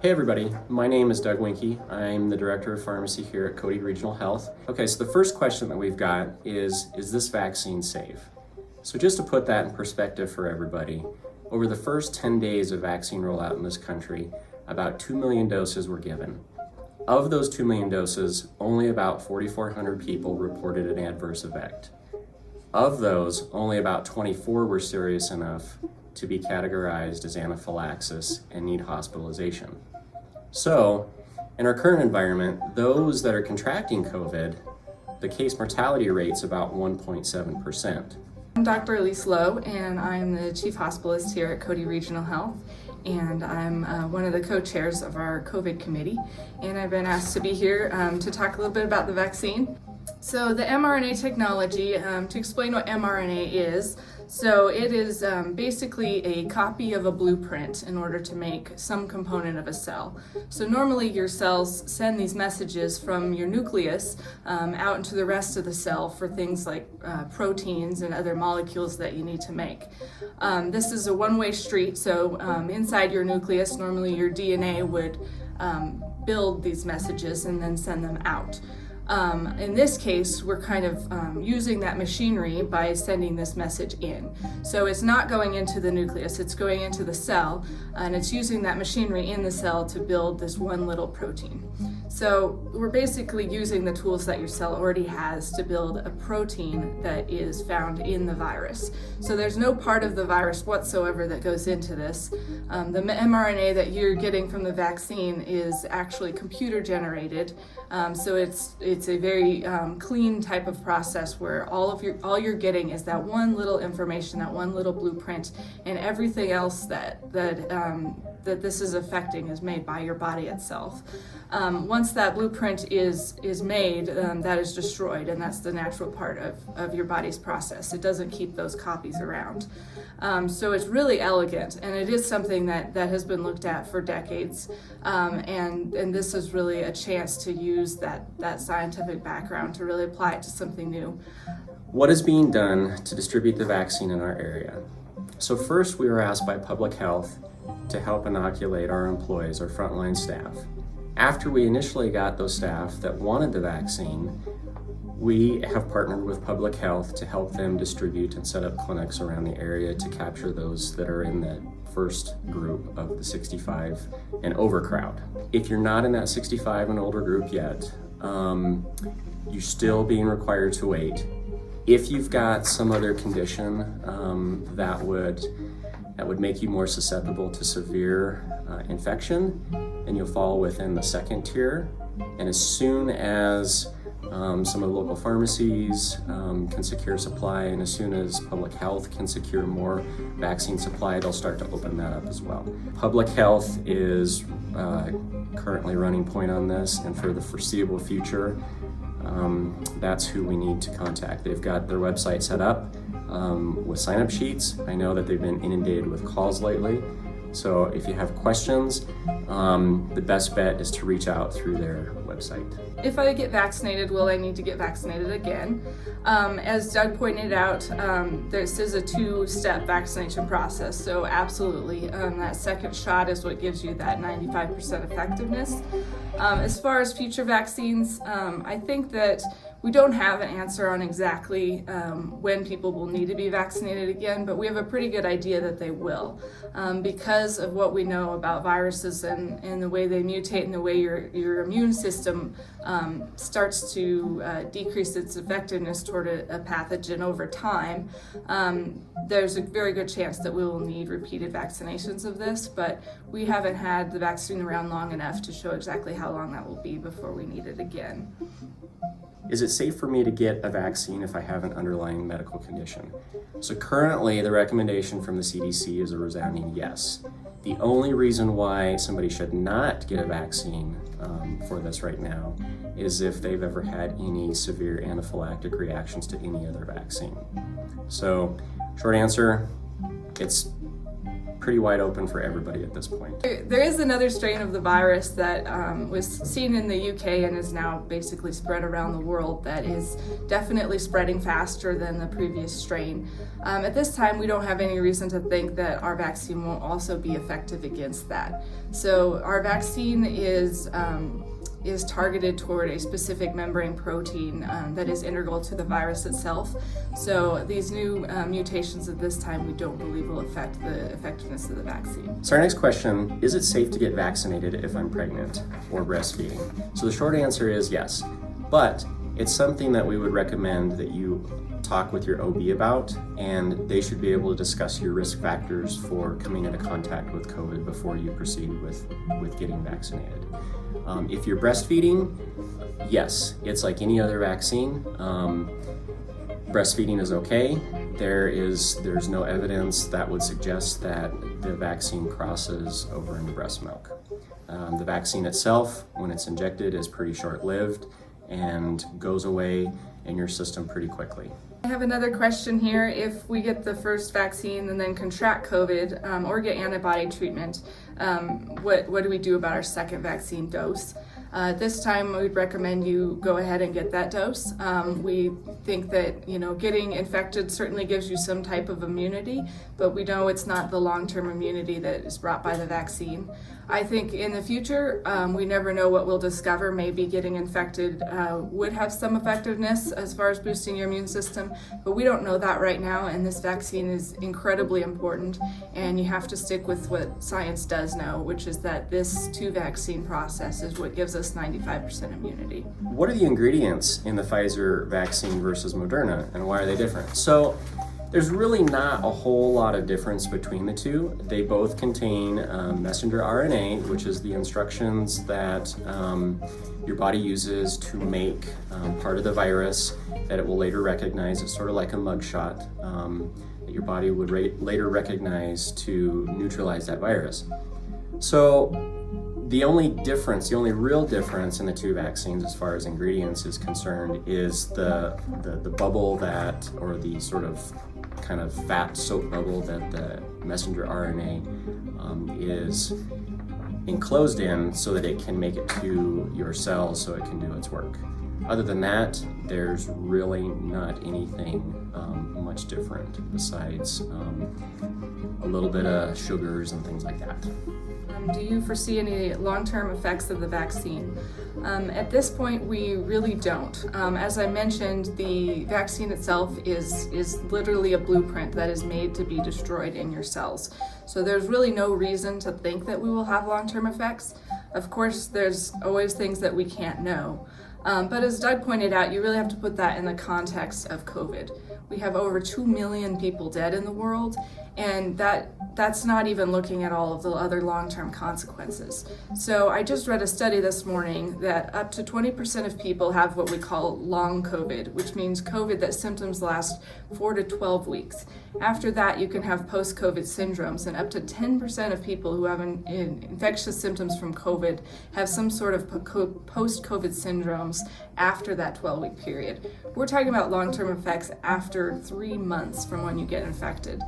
Hey everybody, my name is Doug Winke. I'm the Director of Pharmacy here at Cody Regional Health. Okay, so the first question that we've got is this vaccine safe? So just to put that in perspective for everybody, over the first 10 days of vaccine rollout in this country, about 2 million doses were given. Of those 2 million doses, only about 4,400 people reported an adverse event. Of those, only about 24 were serious enough to be categorized as anaphylaxis and need hospitalization. So, in our current environment, those that are contracting COVID, the case mortality rate's about 1.7%. I'm Dr. Elise Lowe, and I'm the Chief Hospitalist here at Cody Regional Health, and I'm one of the co-chairs of our COVID committee, and I've been asked to be here to talk a little bit about the vaccine. So the mRNA technology, to explain what mRNA is, so it is basically a copy of a blueprint in order to make some component of a cell. So normally your cells send these messages from your nucleus out into the rest of the cell for things like proteins and other molecules that you need to make. This is a one-way street, so inside your nucleus, normally your DNA would build these messages and then send them out. In this case, we're kind of using that machinery by sending this message in. So it's not going into the nucleus, it's going into the cell, and it's using that machinery in the cell to build this one little protein. So we're basically using the tools that your cell already has to build a protein that is found in the virus. So there's no part of the virus whatsoever that goes into this. The mRNA that you're getting from the vaccine is actually computer generated. So it's a very clean type of process where all you're getting is that one little information, that one little blueprint, and everything else that this is affecting is made by your body itself. Once that blueprint is made, that is destroyed, and that's the natural part of your body's process. It doesn't keep those copies around. So it's really elegant, and it is something that has been looked at for decades, and this is really a chance to use that scientific background to really apply it to something new. What is being done to distribute the vaccine in our area? So first, we were asked by Public Health to help inoculate our employees, our frontline staff. After we initially got those staff that wanted the vaccine, we have partnered with Public Health to help them distribute and set up clinics around the area to capture those that are in that first group of the 65 and over crowd. If you're not in that 65 and older group yet, you're still being required to wait. If you've got some other condition that would make you more susceptible to severe infection, and you'll fall within the second tier. And as soon as some of the local pharmacies can secure supply, and as soon as Public Health can secure more vaccine supply, they'll start to open that up as well. Public Health is currently running point on this, and for the foreseeable future, that's who we need to contact. They've got their website set up with sign-up sheets. I know that they've been inundated with calls lately. So if you have questions, the best bet is to reach out through their website. If I get vaccinated, will I need to get vaccinated again? As Doug pointed out, this is a two-step vaccination process, so absolutely. That second shot is what gives you that 95% effectiveness. As far as future vaccines, I think that we don't have an answer on exactly when people will need to be vaccinated again, but we have a pretty good idea that they will. Because of what we know about viruses and the way they mutate and the way your immune system starts to decrease its effectiveness toward a pathogen over time, there's a very good chance that we will need repeated vaccinations of this, but we haven't had the vaccine around long enough to show exactly how long that will be before we need it again. Is it safe for me to get a vaccine if I have an underlying medical condition? So currently, the recommendation from the CDC is a resounding yes. The only reason why somebody should not get a vaccine for this right now is if they've ever had any severe anaphylactic reactions to any other vaccine. So, short answer, it's pretty wide open for everybody at this point. There is another strain of the virus that was seen in the UK and is now basically spread around the world that is definitely spreading faster than the previous strain. At this time, we don't have any reason to think that our vaccine won't also be effective against that. So our vaccine is targeted toward a specific membrane protein that is integral to the virus itself. So these new mutations at this time we don't believe will affect the effectiveness of the vaccine. So our next question, is it safe to get vaccinated if I'm pregnant or breastfeeding? So the short answer is yes, but it's something that we would recommend that you talk with your OB about, and they should be able to discuss your risk factors for coming into contact with COVID before you proceed with getting vaccinated. If you're breastfeeding, yes, it's like any other vaccine. Breastfeeding is okay. There's no evidence that would suggest that the vaccine crosses over into breast milk. The vaccine itself, when it's injected, is pretty short-lived and goes away in your system pretty quickly. I have another question here. If we get the first vaccine and then contract COVID or get antibody treatment, what do we do about our second vaccine dose? This time we'd recommend you go ahead and get that dose. We think that getting infected certainly gives you some type of immunity, but we know it's not the long-term immunity that is brought by the vaccine. I think in the future, we never know what we'll discover. Maybe getting infected would have some effectiveness as far as boosting your immune system, but we don't know that right now, and this vaccine is incredibly important, and you have to stick with what science does know, which is that this two-vaccine process is what gives us 95% immunity. What are the ingredients in the Pfizer vaccine versus Moderna, and why are they different? So there's really not a whole lot of difference between the two. They both contain messenger RNA, which is the instructions that your body uses to make part of the virus that it will later recognize. It's sort of like a mugshot that your body would later recognize to neutralize that virus. So the only real difference in the two vaccines as far as ingredients is concerned is the bubble that, or the sort of kind of fat soap bubble that the messenger RNA is enclosed in so that it can make it to your cells so it can do its work. Other than that, there's really not anything much different besides a little bit of sugars and things like that. Do you foresee any long-term effects of the vaccine? At this point, we really don't. As I mentioned, the vaccine itself is literally a blueprint that is made to be destroyed in your cells. So there's really no reason to think that we will have long-term effects. Of course, there's always things that we can't know. But as Doug pointed out, you really have to put that in the context of COVID. We have over 2 million people dead in the world, and that's not even looking at all of the other long-term consequences. So I just read a study this morning that up to 20% of people have what we call long COVID, which means COVID that symptoms last 4 to 12 weeks. After that, you can have post-COVID syndromes, and up to 10% of people who have infectious symptoms from COVID have some sort of post-COVID syndromes after that 12-week period. We're talking about long-term effects after 3 months from when you get infected.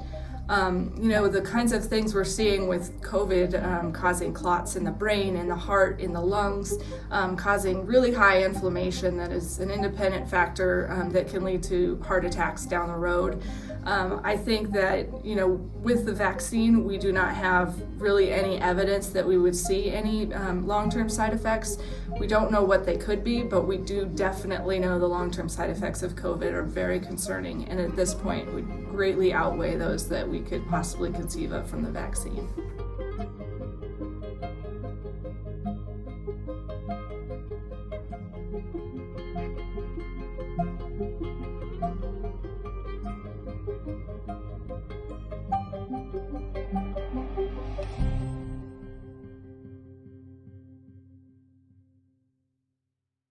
The kinds of things we're seeing with COVID causing clots in the brain, in the heart, in the lungs, causing really high inflammation that is an independent factor that can lead to heart attacks down the road. I think that, with the vaccine, we do not have really any evidence that we would see any long-term side effects. We don't know what they could be, but we do definitely know the long-term side effects of COVID are very concerning, and at this point would greatly outweigh those that we could possibly conceive of from the vaccine.